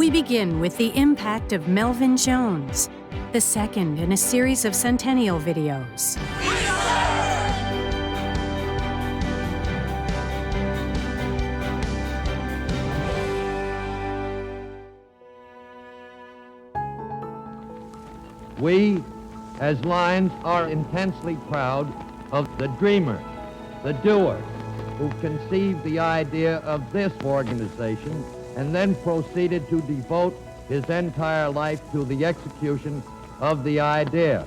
We begin with the impact of Melvin Jones, the second in a series of Centennial videos. We, as Lions, are intensely proud of the dreamers, the doers, who conceived the idea of this organization and then proceeded to devote his entire life to the execution of the idea.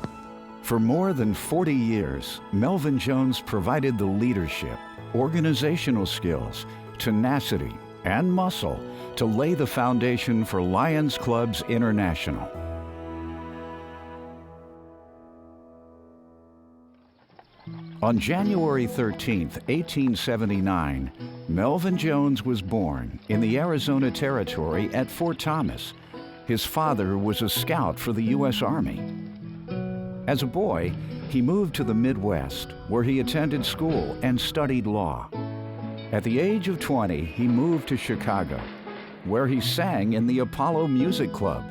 For more than 40 years, Melvin Jones provided the leadership, organizational skills, tenacity, and muscle to lay the foundation for Lions Clubs International. On January 13, 1879, Melvin Jones was born in the Arizona Territory at Fort Thomas. His father was a scout for the U.S. Army. As a boy, he moved to the Midwest, where he attended school and studied law. At the age of 20, he moved to Chicago, where he sang in the Apollo Music Club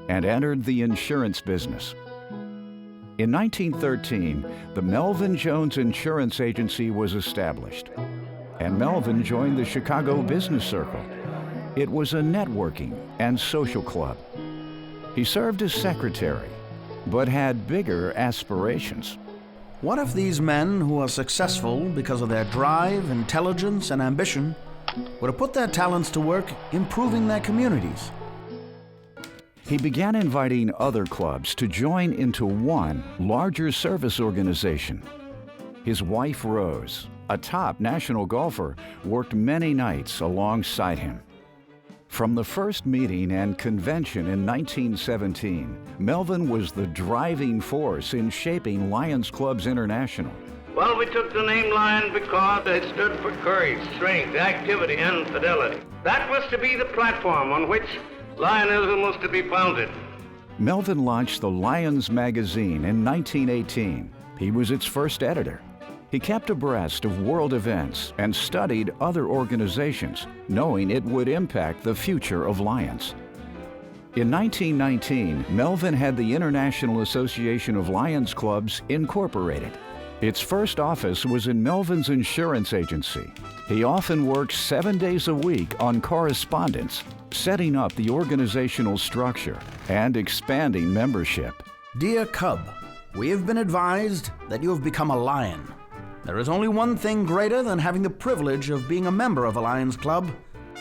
and entered the insurance business. In 1913, the Melvin Jones Insurance Agency was established, and Melvin joined the Chicago Business Circle. It was a networking and social club. He served as secretary, but had bigger aspirations. What if these men who are successful because of their drive, intelligence, and ambition were to put their talents to work improving their communities? He began inviting other clubs to join into one larger service organization. His wife, Rose, a top national golfer, worked many nights alongside him. From the first meeting and convention in 1917, Melvin was the driving force in shaping Lions Clubs International. Well, we took the name Lion because it stood for courage, strength, activity, and fidelity. That was to be the platform on which Lionism was to be founded. Melvin launched the Lions magazine in 1918. He was its first editor. He kept abreast of world events and studied other organizations, knowing it would impact the future of Lions. In 1919, Melvin had the International Association of Lions Clubs incorporated. Its first office was in Melvin's insurance agency. He often worked 7 days a week on correspondence, setting up the organizational structure and expanding membership. Dear Cub, we have been advised that you have become a Lion. There is only one thing greater than having the privilege of being a member of a Lions Club,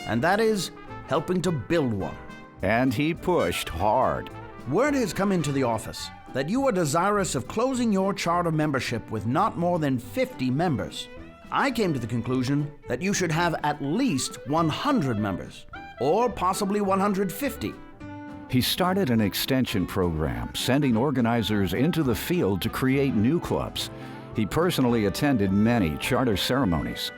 and that is helping to build one. And he pushed hard. Word has come into the office that you are desirous of closing your charter membership with not more than 50 members. I came to the conclusion that you should have at least 100 members, or possibly 150. He started an extension program, sending organizers into the field to create new clubs. He personally attended many charter ceremonies.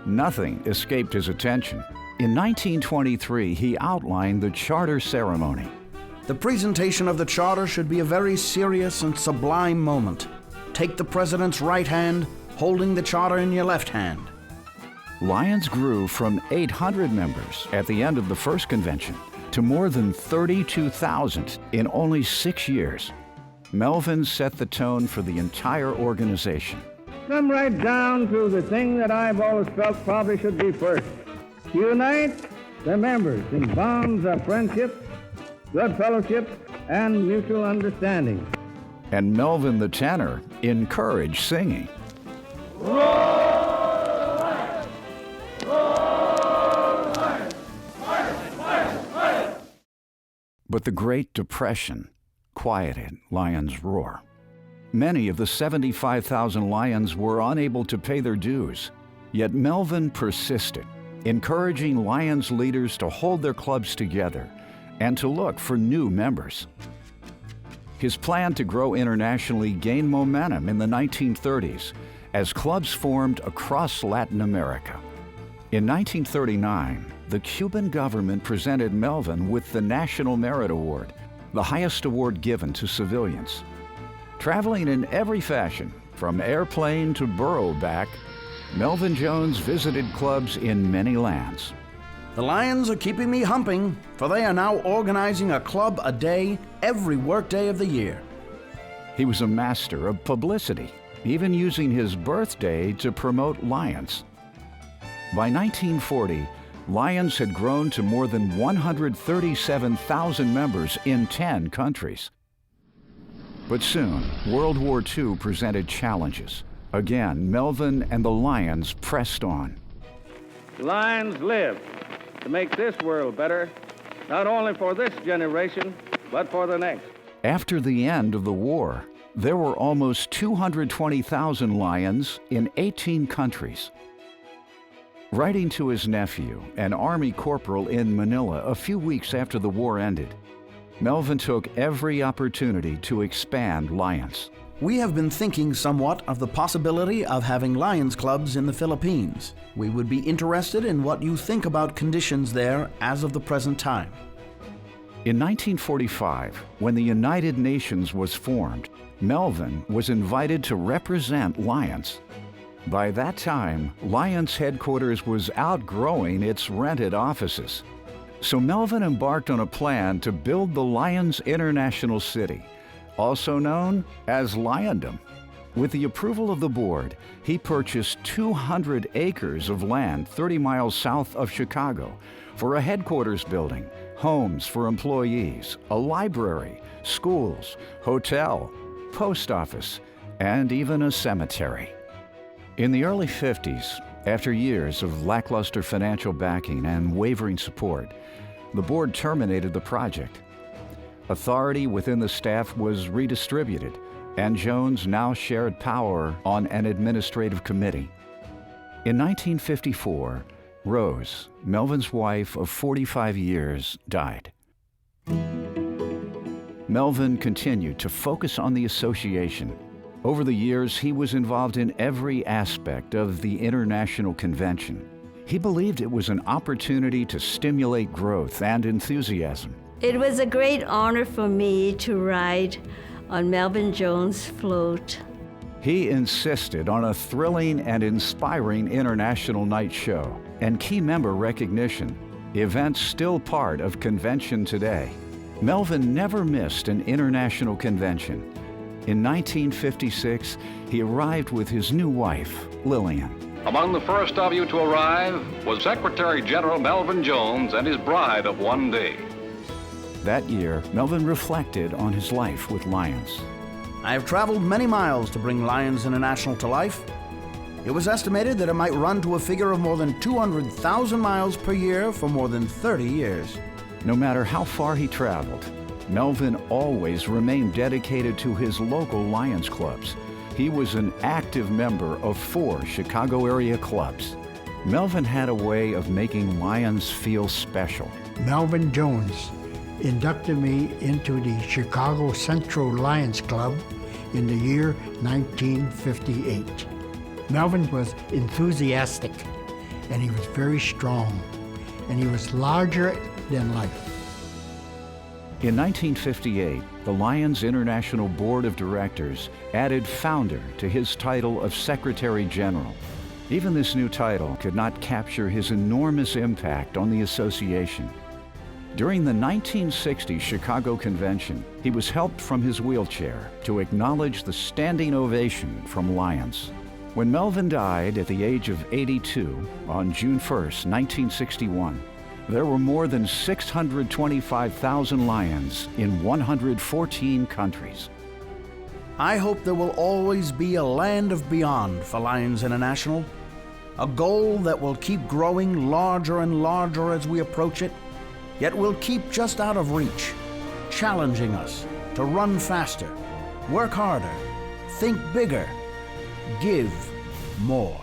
Nothing escaped his attention. In 1923, he outlined the charter ceremony. The presentation of the charter should be a very serious and sublime moment. Take the president's right hand, holding the charter in your left hand. Lions grew from 800 members at the end of the first convention to more than 32,000 in only 6 years. Melvin set the tone for the entire organization. Come right down to the thing that I've always felt probably should be first. Unite the members in bonds of friendship, good fellowship, and mutual understanding. And Melvin the tenor encouraged singing. But the Great Depression quieted Lions' roar. Many of the 75,000 Lions were unable to pay their dues, yet Melvin persisted, encouraging Lions leaders to hold their clubs together and to look for new members. His plan to grow internationally gained momentum in the 1930s as clubs formed across Latin America. In 1939, the Cuban government presented Melvin with the National Merit Award, the highest award given to civilians. Traveling in every fashion, from airplane to burro back, Melvin Jones visited clubs in many lands. The Lions are keeping me humping, for they are now organizing a club a day every workday of the year. He was a master of publicity, even using his birthday to promote Lions. By 1940, Lions had grown to more than 137,000 members in 10 countries. But soon, World War II presented challenges. Again, Melvin and the Lions pressed on. Lions live to make this world better, not only for this generation, but for the next. After the end of the war, there were almost 220,000 Lions in 18 countries. Writing to his nephew, an Army corporal in Manila a few weeks after the war ended, Melvin took every opportunity to expand Lions. We have been thinking somewhat of the possibility of having Lions clubs in the Philippines. We would be interested in what you think about conditions there as of the present time. In 1945, when the United Nations was formed, Melvin was invited to represent Lions. By that time, Lions headquarters was outgrowing its rented offices. So Melvin embarked on a plan to build the Lions International City, also known as Liondom. With the approval of the board, he purchased 200 acres of land 30 miles south of Chicago for a headquarters building, homes for employees, a library, schools, hotel, post office, and even a cemetery. In the early 50s, after years of lackluster financial backing and wavering support, the board terminated the project. Authority within the staff was redistributed, and Jones now shared power on an administrative committee. In 1954, Rose, Melvin's wife of 45 years, died. Melvin continued to focus on the association. Over the years, he was involved in every aspect of the International Convention. He believed it was an opportunity to stimulate growth and enthusiasm. It was a great honor for me to ride on Melvin Jones' float. He insisted on a thrilling and inspiring international night show and key member recognition, events still part of convention today. Melvin never missed an international convention. In 1956, he arrived with his new wife, Lillian. Among the first of you to arrive was Secretary General Melvin Jones and his bride of one day. That year, Melvin reflected on his life with Lions. I have traveled many miles to bring Lions International to life. It was estimated that it might run to a figure of more than 200,000 miles per year for more than 30 years. No matter how far he traveled, Melvin always remained dedicated to his local Lions clubs. He was an active member of 4 Chicago area clubs. Melvin had a way of making Lions feel special. Melvin Jones inducted me into the Chicago Central Lions Club in the year 1958. Melvin was enthusiastic, and he was very strong, and he was larger than life. In 1958, the Lions International Board of Directors added founder to his title of Secretary General. Even this new title could not capture his enormous impact on the association. During the 1960 Chicago Convention, he was helped from his wheelchair to acknowledge the standing ovation from Lions. When Melvin died at the age of 82 on June 1st, 1961, there were more than 625,000 Lions in 114 countries. I hope there will always be a land of beyond for Lions International, a goal that will keep growing larger and larger as we approach it, yet will keep just out of reach, challenging us to run faster, work harder, think bigger, give more.